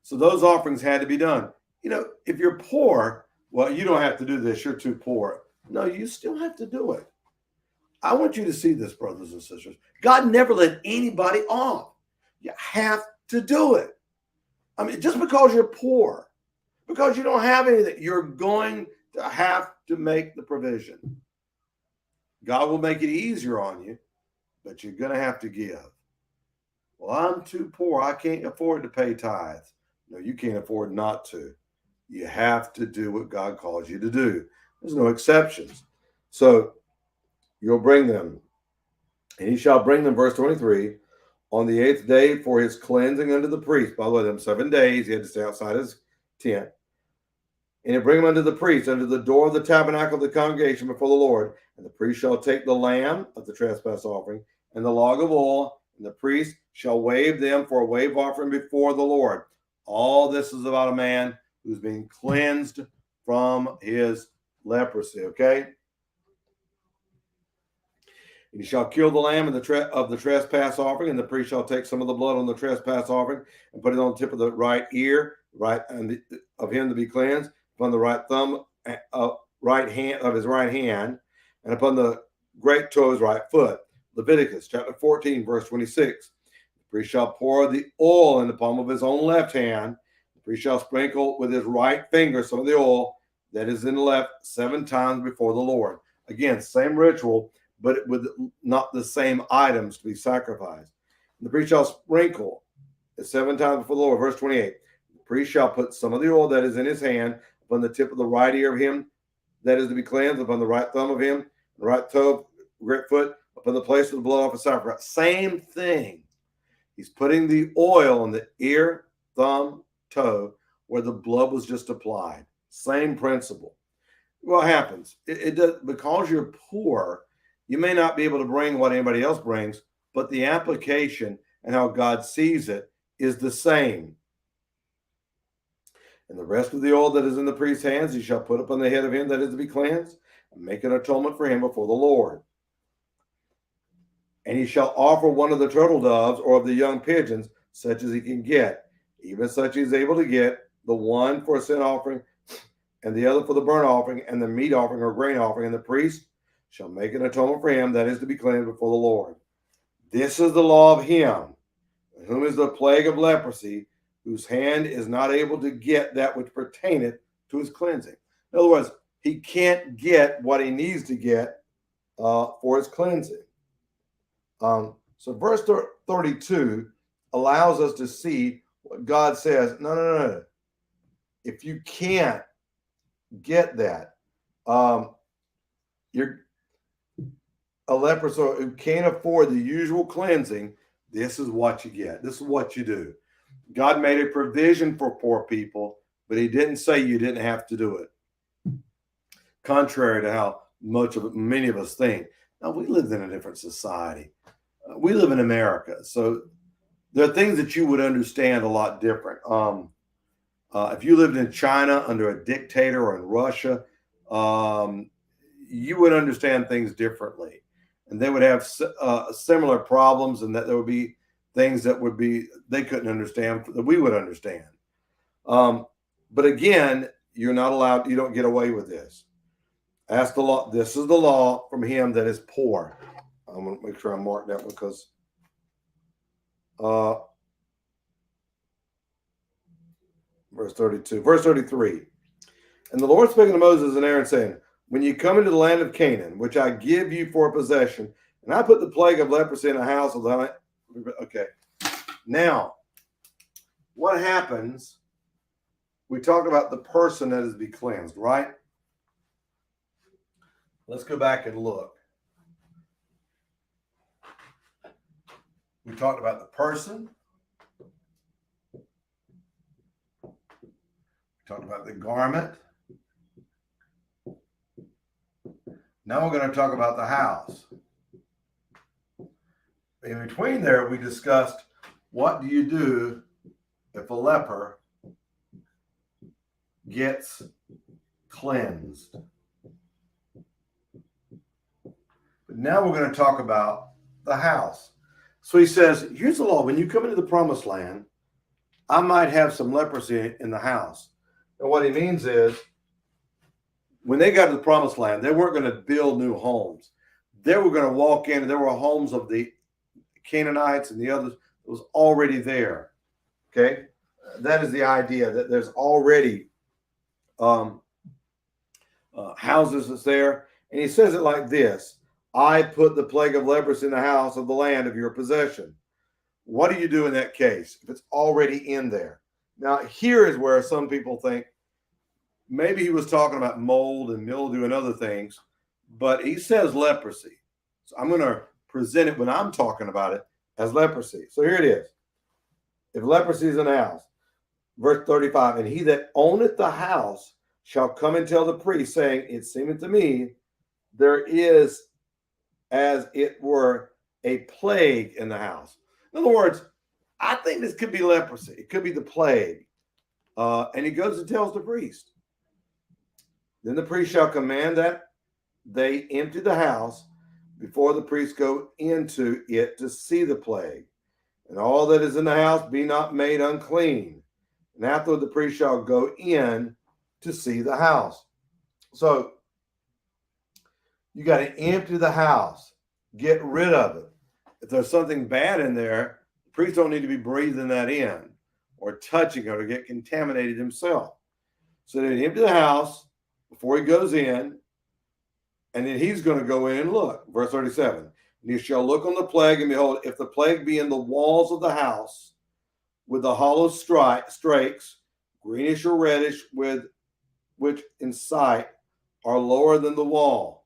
S1: So those offerings had to be done. If you're poor, well, you don't have to do this. You're too poor. No, you still have to do it. I want you to see this, brothers and sisters. God never let anybody off. You have to do it. I mean, just because you're poor, because you don't have anything, you're going to have to make the provision. God will make it easier on you, but you're going to have to give. Well, I'm too poor. I can't afford to pay tithes. No, you can't afford not to. You have to do what God calls you to do. There's no exceptions. So you'll bring them. And he shall bring them, verse 23, on the 8th day for his cleansing unto the priest. By the way, them 7 days, he had to stay outside his tent. And he'll bring them unto the priest, under the door of the tabernacle of the congregation before the Lord. And the priest shall take the lamb of the trespass offering and the log of oil, and the priest shall wave them for a wave offering before the Lord. All this is about a man who's being cleansed from his leprosy, okay? And he shall kill the lamb of the trespass offering, and the priest shall take some of the blood on the trespass offering and put it on the tip of the right ear, of him to be cleansed, upon the right thumb, right hand of his right hand, and upon the great toe of his right foot. Leviticus chapter 14, verse 26. The priest shall pour the oil in the palm of his own left hand. The priest shall sprinkle with his right finger some of the oil that is in the left 7 times before the Lord. Again, same ritual, but with not the same items to be sacrificed. And the priest shall sprinkle it 7 times before the Lord. Verse 28. The priest shall put some of the oil that is in his hand upon the tip of the right ear of him that is to be cleansed, upon the right thumb of him, the right toe of great foot, upon the place of the blood offer sacrifice. Same thing. He's putting the oil on the ear, thumb, toe, where the blood was just applied. Same principle. What happens? It does, because you're poor, you may not be able to bring what anybody else brings, but the application and how God sees it is the same. And the rest of the oil that is in the priest's hands, he shall put upon the head of him that is to be cleansed, and make an atonement for him before the Lord. And he shall offer one of the turtle doves or of the young pigeons, such as he can get, even such he is able to get, the one for a sin offering, and the other for the burnt offering, and the meat offering or grain offering. And the priest shall make an atonement for him that is to be cleansed before the Lord. This is the law of him, whom is the plague of leprosy, whose hand is not able to get that which pertaineth to his cleansing. In other words, he can't get what he needs to get for his cleansing. So verse 32 allows us to see what God says. No. If you can't get that, you're a leper who can't afford the usual cleansing, this is what you get. This is what you do. God made a provision for poor people, but he didn't say you didn't have to do it. Contrary to how many of us think. Now, we live in a different society. We live in America, so there are things that you would understand a lot different. If you lived in China under a dictator or in Russia, you would understand things differently, and they would have similar problems, and that there would be things that would be they couldn't understand that we would understand. But again, you're not allowed. You don't get away with this. Ask the law. This is the law from him that is poor. I'm going to make sure I mark that because verse 32, verse 33. And the Lord spake unto Moses and Aaron, saying, when you come into the land of Canaan, which I give you for a possession, and I put the plague of leprosy in the house of the... Okay. Now, what happens? We talked about the person that is to be cleansed, right? Let's go back and look. We talked about the person. We talked about the garment. Now we're going to talk about the house. In between there, we discussed what do you do if a leper gets cleansed. But now we're going to talk about the house. So he says, here's the law. When you come into the promised land, I might have some leprosy in the house. And what he means is, when they got to the promised land, they weren't going to build new homes. They were going to walk in, and there were homes of the Canaanites and the others that was already there. Okay? That is the idea, that there's already houses that's there. And he says it like this: I put the plague of leprosy in the house of the land of your possession. What do you do in that case if it's already in there? Now, here is where some people think maybe he was talking about mold and mildew and other things, but he says leprosy. So I'm going to present it when I'm talking about it as leprosy. So here it is. If leprosy is in the house, verse 35, and he that owneth the house shall come and tell the priest, saying, it seemeth to me there is as it were a plague in the house. In other words, I think this could be leprosy. It could be the plague. And he goes and tells the priest. Then the priest shall command that they empty the house before the priest go into it to see the plague. And all that is in the house be not made unclean. And afterward the priest shall go in to see the house. So you got to empty the house. Get rid of it. If there's something bad in there, the priest don't need to be breathing that in or touching it or get contaminated himself. So they empty the house before he goes in, and then he's going to go in and look. Verse 37, and you shall look on the plague, and behold, if the plague be in the walls of the house, with the hollow strakes, greenish or reddish, with which in sight are lower than the wall,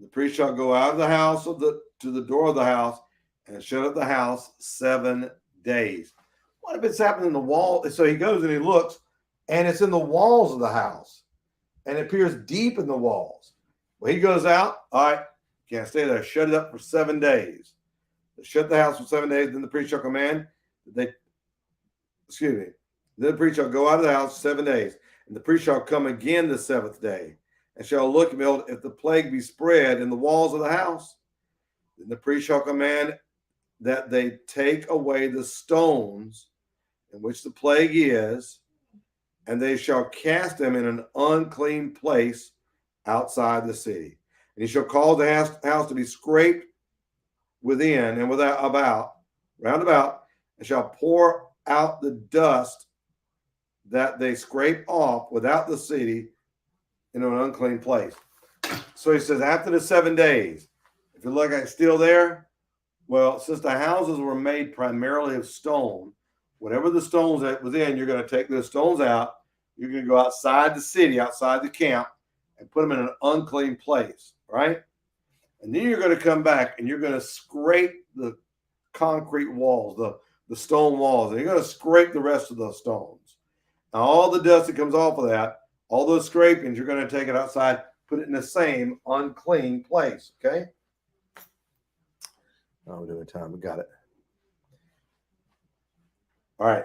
S1: the priest shall go out of the house to the door of the house and shut up the house 7 days. What if it's happened in the wall? So he goes and he looks, and it's in the walls of the house, and it appears deep in the walls. Well, he goes out. All right, can't stay there. Shut it up for 7 days. Shut the house for 7 days. Then the priest shall command that they, excuse me, then the priest shall go out of the house 7 days, and the priest shall come again the 7th day, and shall look and behold, if the plague be spread in the walls of the house, then the priest shall command that they take away the stones in which the plague is, and they shall cast them in an unclean place outside the city. And he shall cause the house to be scraped within and without about, round about, and shall pour out the dust that they scrape off without the city into an unclean place. So he says, after the 7 days, if you look like it's still there, well, since the houses were made primarily of stone, whatever the stones that was in, you're going to take those stones out. You're going to go outside the city, outside the camp, and put them in an unclean place, right? And then you're going to come back and you're going to scrape the concrete walls, the stone walls, and you're going to scrape the rest of those stones. Now, all the dust that comes off of that, all those scrapings, you're going to take it outside, put it in the same unclean place, okay? Oh, we're doing time. We got it. All right.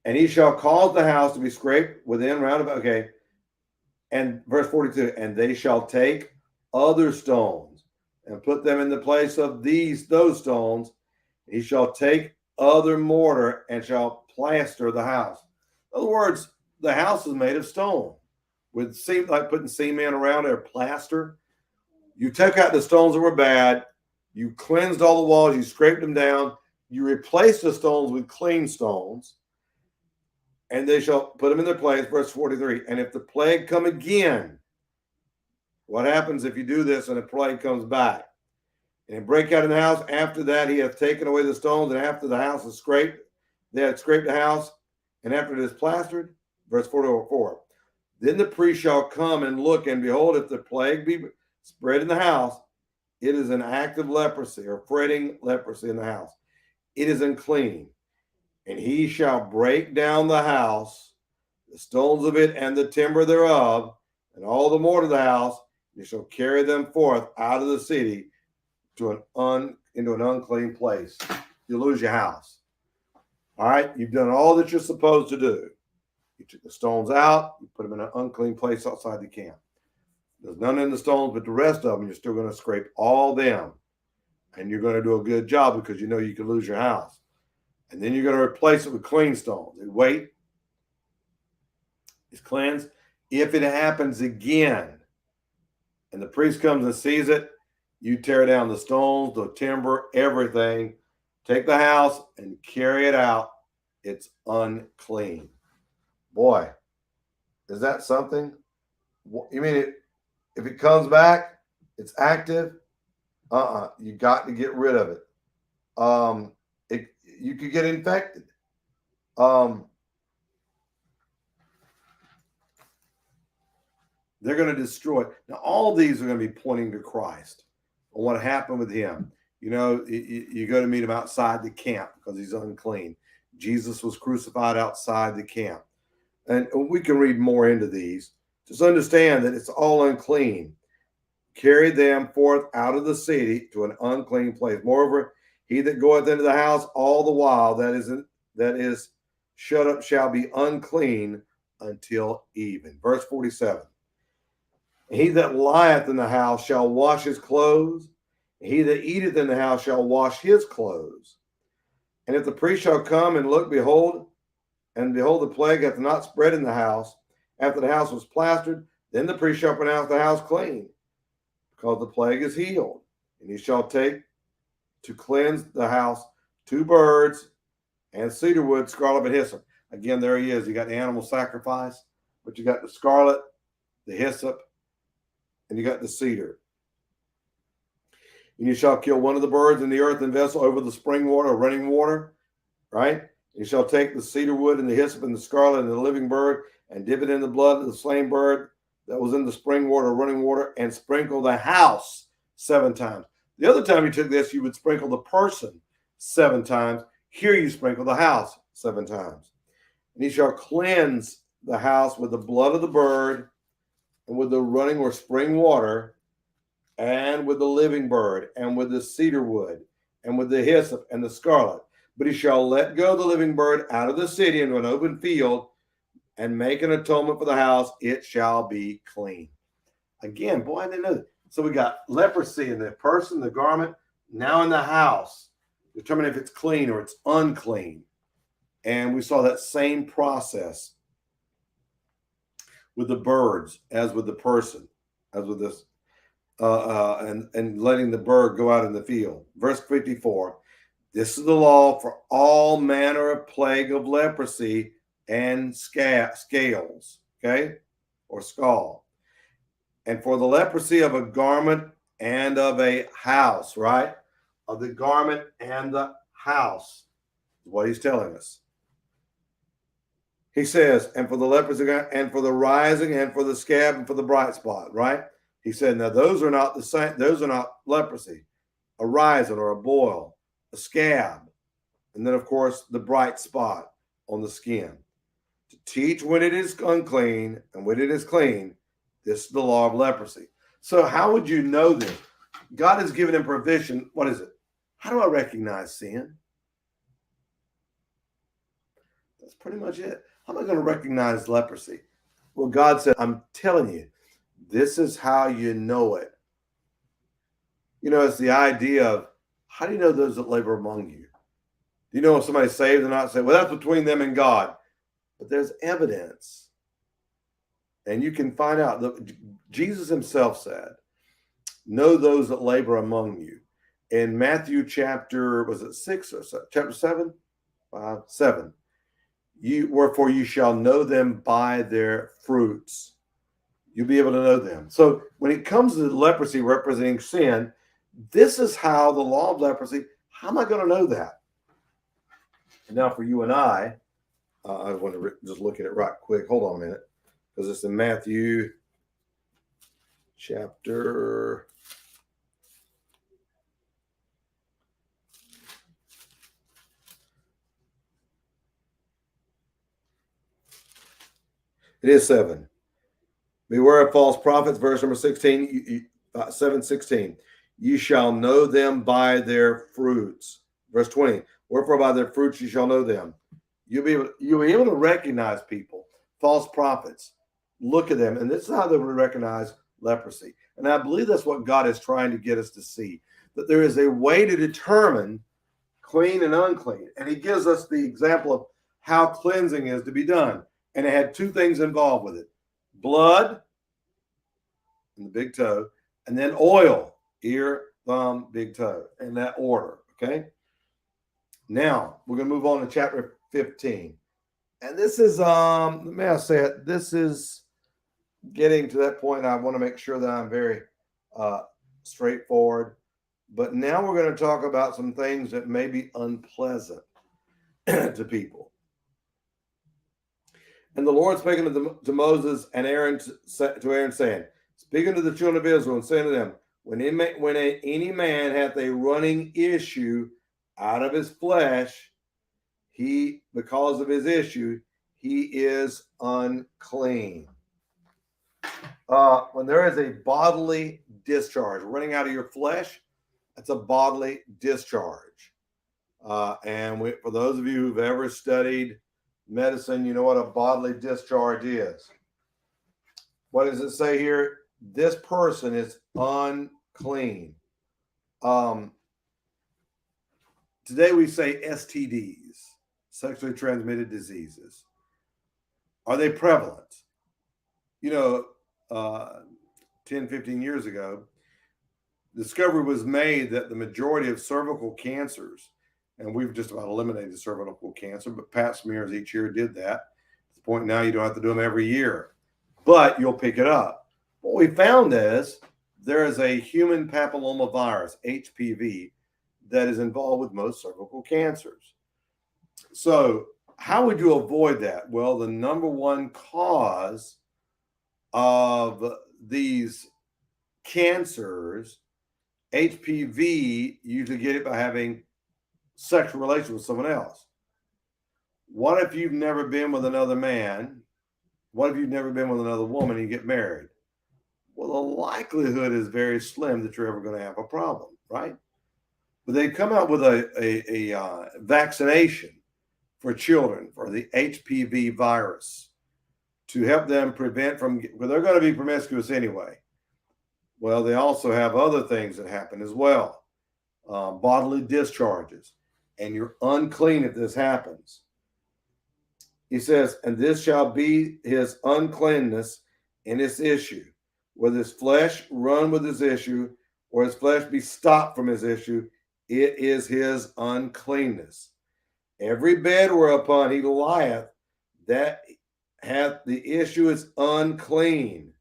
S1: And he shall cause the house to be scraped within round about. Okay. And verse 42, and they shall take other stones and put them in the place of those stones. He shall take other mortar and shall plaster the house. In other words, the house is made of stone. With like putting cement around it or plaster. You took out the stones that were bad. You cleansed all the walls. You scraped them down. You replaced the stones with clean stones. And they shall put them in their place. Verse 43. And if the plague come again, what happens if you do this and the plague comes back? And break out in the house. After that, he hath taken away the stones. And after the house is scraped, they had scraped the house. And after it is plastered, verse 44. Then the priest shall come and look, and behold, if the plague be spread in the house, it is an active leprosy or fretting leprosy in the house. It is unclean. And he shall break down the house, the stones of it, and the timber thereof, and all the mortar of the house. And he shall carry them forth out of the city into an unclean place. You lose your house. All right, you've done all that you're supposed to do. You took the stones out, you put them in an unclean place outside the camp. There's none in the stones, but the rest of them, you're still going to scrape all them. And you're going to do a good job because you know you could lose your house. And then you're going to replace it with clean stones. And wait, it's cleansed. If it happens again, and the priest comes and sees it, you tear down the stones, the timber, everything. Take the house and carry it out. It's unclean. Boy, is that something? You mean if it comes back, it's active? You got to get rid of it. You could get infected. They're going to destroy it. Now, all these are going to be pointing to Christ and what happened with him. You know, you go to meet him outside the camp because he's unclean. Jesus was crucified outside the camp. And we can read more into these. Just understand that it's all unclean. Carry them forth out of the city to an unclean place. Moreover, he that goeth into the house all the while that is shut up shall be unclean until even. Verse 47. He that lieth in the house shall wash his clothes. He that eateth in the house shall wash his clothes. And if the priest shall come and look, behold, the plague hath not spread in the house, after the house was plastered, then the priest shall pronounce the house clean, because the plague is healed. And he shall take to cleanse the house 2 birds and cedar wood, scarlet, and hyssop. Again, there he is. You got the animal sacrifice, but you got the scarlet, the hyssop, and you got the cedar. And you shall kill one of the birds in the earthen vessel over the spring water or running water, right? You shall take the cedar wood and the hyssop and the scarlet and the living bird and dip it in the blood of the slain bird that was in the spring water or running water and sprinkle the house 7 times. The other time you took this, you would sprinkle the person 7 times. Here you sprinkle the house 7 times. And he shall cleanse the house with the blood of the bird, and with the running or spring water, and with the living bird, and with the cedar wood, and with the hyssop and the scarlet. But he shall let go the living bird out of the city into an open field, and make an atonement for the house. It shall be clean. Again, boy, I didn't know that. So we got leprosy in the person, the garment, now in the house. Determine if it's clean or it's unclean. And we saw that same process with the birds as with the person, as with this, and letting the bird go out in the field. Verse 54, this is the law for all manner of plague of leprosy and scales, okay, or scald. And for the leprosy of a garment and of a house, right? Of the garment and the house is what he's telling us. He says, and for the leprosy and for the rising and for the scab and for the bright spot, right? He said, now those are not the same. Those are not leprosy, a rising or a boil, a scab, and then of course the bright spot on the skin. To teach when it is unclean and when it is clean, this is the law of leprosy. So how would you know this? God has given him provision. What is it? How do I recognize sin? That's pretty much it. How am I going to recognize leprosy? Well, God said, I'm telling you, this is how you know it. You know, it's the idea of, how do you know those that labor among you? Do you know if somebody's saved or not saved? Well, that's between them and God. But there's evidence. And you can find out. Jesus himself said, know those that labor among you. In Matthew chapter, was it 6 or chapter 7? 7. Wherefore you shall know them by their fruits. You'll be able to know them. So when it comes to leprosy representing sin, this is how the law of leprosy, how am I going to know that? And now for you and I want to just look at it right quick. Hold on a minute, because it's in Matthew chapter. It is 7. Beware of false prophets, verse number 16, 7:16. You shall know them by their fruits. Verse 20. Wherefore by their fruits you shall know them. You'll be able to recognize people, false prophets. Look at them, and this is how they will recognize leprosy. And I believe that's what God is trying to get us to see, that there is a way to determine clean and unclean. And he gives us the example of how cleansing is to be done. And it had 2 things involved with it: blood in the big toe, and then oil, ear, thumb, big toe, in that order. Okay. Now we're going to move on to chapter 15. And this is, may I say it, this is getting to that point. I want to make sure that I'm very straightforward. But now we're going to talk about some things that may be unpleasant to people. And the Lord spake to Moses and Aaron to Aaron, saying, speaking to the children of Israel and saying to them, when any man hath a running issue out of his flesh, he, because of his issue, he is unclean. When there is a bodily discharge running out of your flesh, that's a bodily discharge. And for those of you who've ever studied medicine, you know what a bodily discharge is. What does it say here? This person is unclean. Today we say STDs, sexually transmitted diseases. Are they prevalent? You know, 10, 15 years ago, discovery was made that the majority of cervical cancers, and we've just about eliminated cervical cancer, but pap smears each year did that. At the point now, you don't have to do them every year, but you'll pick it up. What we found is there is a human papillomavirus, HPV, that is involved with most cervical cancers. So how would you avoid that? Well, the number one cause of these cancers, HPV, you usually get it by having sexual relation with someone else? What if you've never been with another man? What if you've never been with another woman and you get married? Well, the likelihood is very slim that you're ever going to have a problem, right? But they come out with a vaccination for children for the HPV virus to help them prevent from, well, they're going to be promiscuous anyway. Well, they also have other things that happen as well, bodily discharges, and you're unclean if this happens. He says, and this shall be his uncleanness in his issue. Whether his flesh run with his issue or his flesh be stopped from his issue, it is his uncleanness. Every bed whereupon he lieth, that hath the issue is unclean.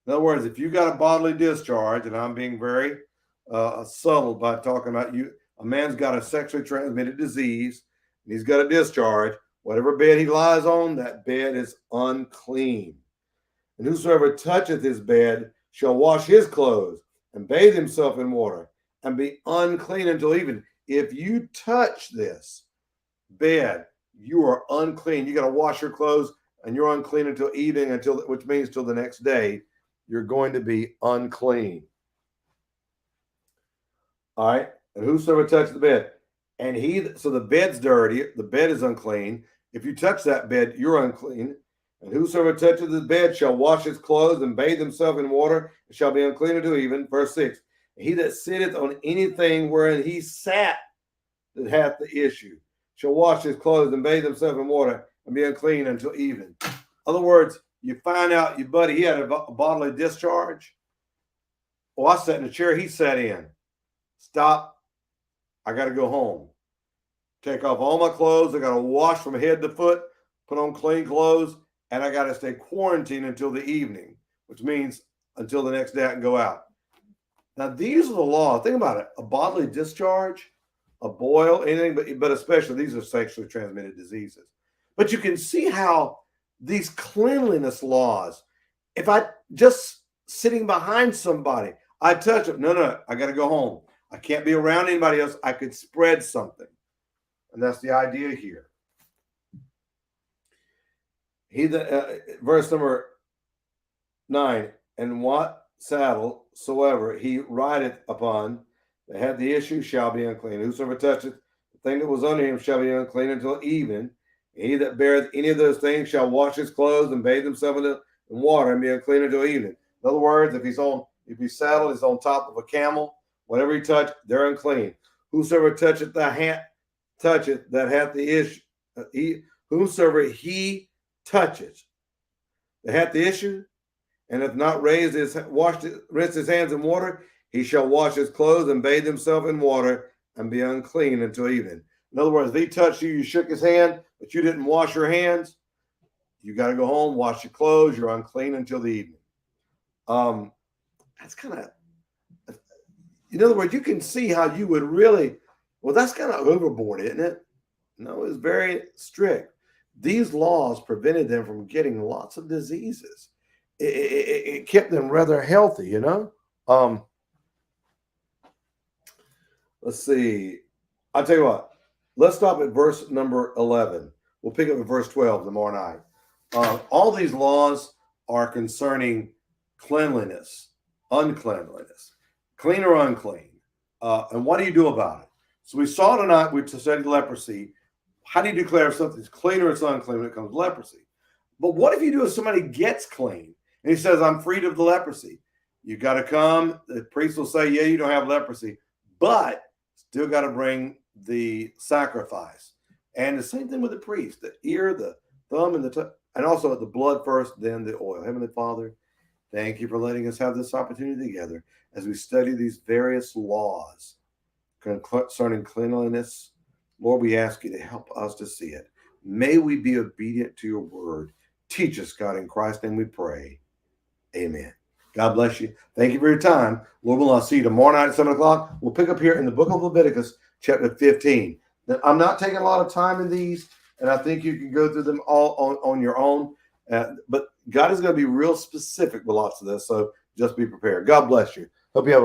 S1: In other words, if you got a bodily discharge, and I'm being very subtle by talking about you, a man's got a sexually transmitted disease, and he's got a discharge, whatever bed he lies on, that bed is unclean. And whosoever toucheth his bed shall wash his clothes and bathe himself in water and be unclean until even. If you touch this bed, you are unclean. You got to wash your clothes, and you're unclean until evening, which means till the next day, you're going to be unclean. All right. And whosoever touched the bed, and so the bed's dirty, the bed is unclean. If you touch that bed, you're unclean. And whosoever toucheth the bed shall wash his clothes and bathe himself in water, and shall be unclean until even. Verse 6. He that sitteth on anything wherein he sat that hath the issue shall wash his clothes and bathe himself in water and be unclean until even. In other words, you find out your buddy, he had a bodily discharge. Oh, I sat in the chair he sat in. Stop. I got to go home. Take off all my clothes. I got to wash from head to foot, put on clean clothes, and I got to stay quarantined until the evening, which means until the next day I can go out. Now, these are the laws. Think about it. A bodily discharge, a boil, anything, but especially these are sexually transmitted diseases. But you can see how these cleanliness laws, if I just sitting behind somebody, I touch them. No, I got to go home. I can't be around anybody else. I could spread something. And that's the idea here. Verse number 9, and what saddle soever he rideth upon that had the issue shall be unclean. Whosoever toucheth the thing that was under him shall be unclean until even. And he that beareth any of those things shall wash his clothes and bathe himself in water and be unclean until evening. In other words, if he's saddled, he's on top of a camel, whatever he touch, they're unclean. Whosoever toucheth that hath the issue, whosoever he toucheth that hath the issue, and hath not rinsed his hands in water, he shall wash his clothes and bathe himself in water and be unclean until evening. In other words, if he touched you, you shook his hand, but you didn't wash your hands, you got to go home, wash your clothes, you're unclean until the evening. That's kind of, in other words, you can see how you would really, well, that's kind of overboard, isn't it? No, it's very strict. These laws prevented them from getting lots of diseases. It kept them rather healthy, you know? Let's see. I'll tell you what. Let's stop at verse number 11. We'll pick up at verse 12 tomorrow night. All these laws are concerning cleanliness, uncleanliness, clean or unclean. And what do you do about it? So we saw tonight, we studied leprosy. How do you declare if something's clean or it's unclean when it comes to leprosy? But what if you do if somebody gets clean and he says, I'm freed of the leprosy? You got to come. The priest will say, yeah, you don't have leprosy, but still got to bring the sacrifice. And the same thing with the priest, the ear, the thumb, and and also the blood first, then the oil. Heavenly Father, thank you for letting us have this opportunity together as we study these various laws concerning cleanliness. Lord, we ask you to help us to see it. May we be obedient to your word. Teach us, God, in Christ's name we pray. Amen. God bless you. Thank you for your time. Lord will, I'll see you tomorrow night at 7 o'clock. We'll pick up here in the book of Leviticus, chapter 15. Now, I'm not taking a lot of time in these, and I think you can go through them all on your own. But God is going to be real specific with lots of this, so just be prepared. God bless you. Hope you have a